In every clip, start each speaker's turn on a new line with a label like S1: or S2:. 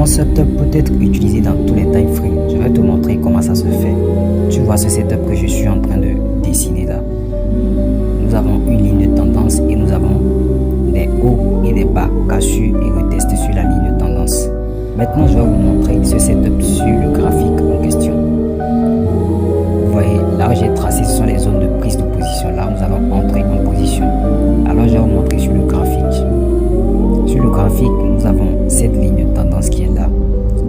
S1: Ton setup peut être utilisé dans tous les time frames. Je vais te montrer comment ça se fait. Tu vois ce setup que je suis en train de dessiner là. Nous avons une ligne de tendance et nous avons des hauts et des bas cassures et retestés sur la ligne de tendance. Maintenant, je vais vous montrer ce setup sur le graphique en question. Vous voyez, là où j'ai tracé, ce sont les zones de prise de position. Là où nous allons entrer en position. Alors, je vais vous montrer sur le graphique. Sur le graphique, nous avons cette ligne de tendance qui est là.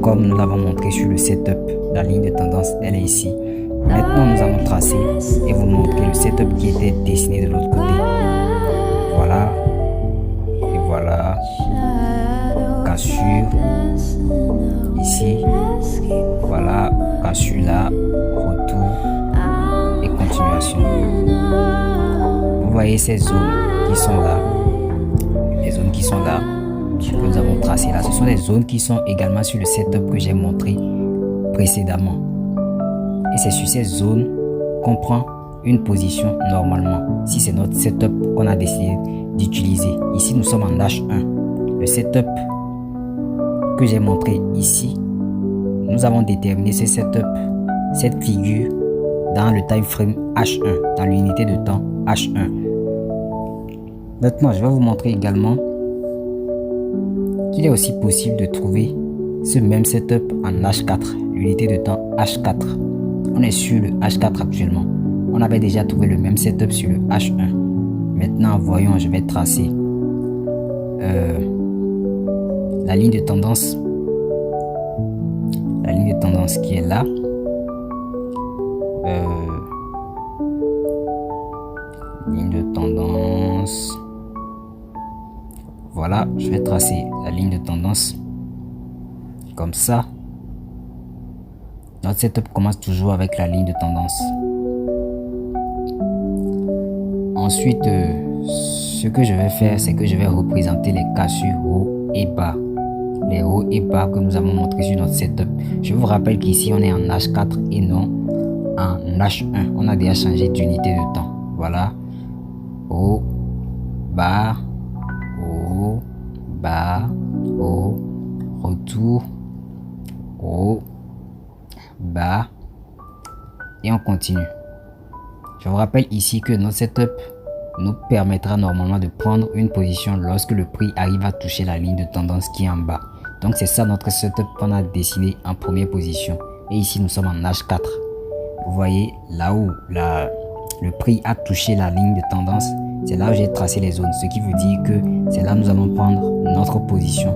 S1: Comme nous l'avons montré sur le setup, la ligne de tendance, elle est ici. Maintenant, nous allons tracer et vous montrer le setup qui était dessiné de l'autre côté. Voilà. Et voilà. Cassure. Ici. Voilà. Cassure là. Retour. Et continuation. Vous voyez ces zones qui sont là. Les zones qui sont là. Que nous avons tracées là. Ce sont des zones qui sont également sur le setup que j'ai montré précédemment. Et c'est sur ces zones qu'on prend une position normalement. Si c'est notre setup qu'on a décidé d'utiliser. Ici, nous sommes en H1. Le setup que j'ai montré ici, nous avons déterminé ce setup, cette figure dans le time frame H1, dans l'unité de temps H1. Maintenant, je vais vous montrer également qu'il est aussi possible de trouver ce même setup en H4, l'unité de temps H4. On est sur le H4 actuellement. On avait déjà trouvé le même setup sur le H1. Maintenant, voyons, je vais tracer la ligne de tendance. La ligne de tendance qui est là. Ligne de tendance. Voilà, je vais tracer la ligne de tendance. Comme ça. Notre setup commence toujours avec la ligne de tendance. Ensuite, ce que je vais faire, c'est que je vais représenter les cassures hauts et bas. Les hauts et bas que nous avons montrés sur notre setup. Je vous rappelle qu'ici, on est en H4 et non en H1. On a déjà changé d'unité de temps. Voilà. Haut, bas, haut, bas, haut, retour, haut, bas, et on continue. Je vous rappelle ici que notre setup nous permettra normalement de prendre une position lorsque le prix arrive à toucher la ligne de tendance qui est en bas. Donc c'est ça notre setup qu'on a dessiné en première position. Et ici nous sommes en H4. Vous voyez là où le prix a touché la ligne de tendance, c'est là où j'ai tracé les zones. Ce qui veut dire que c'est là où nous allons prendre notre position.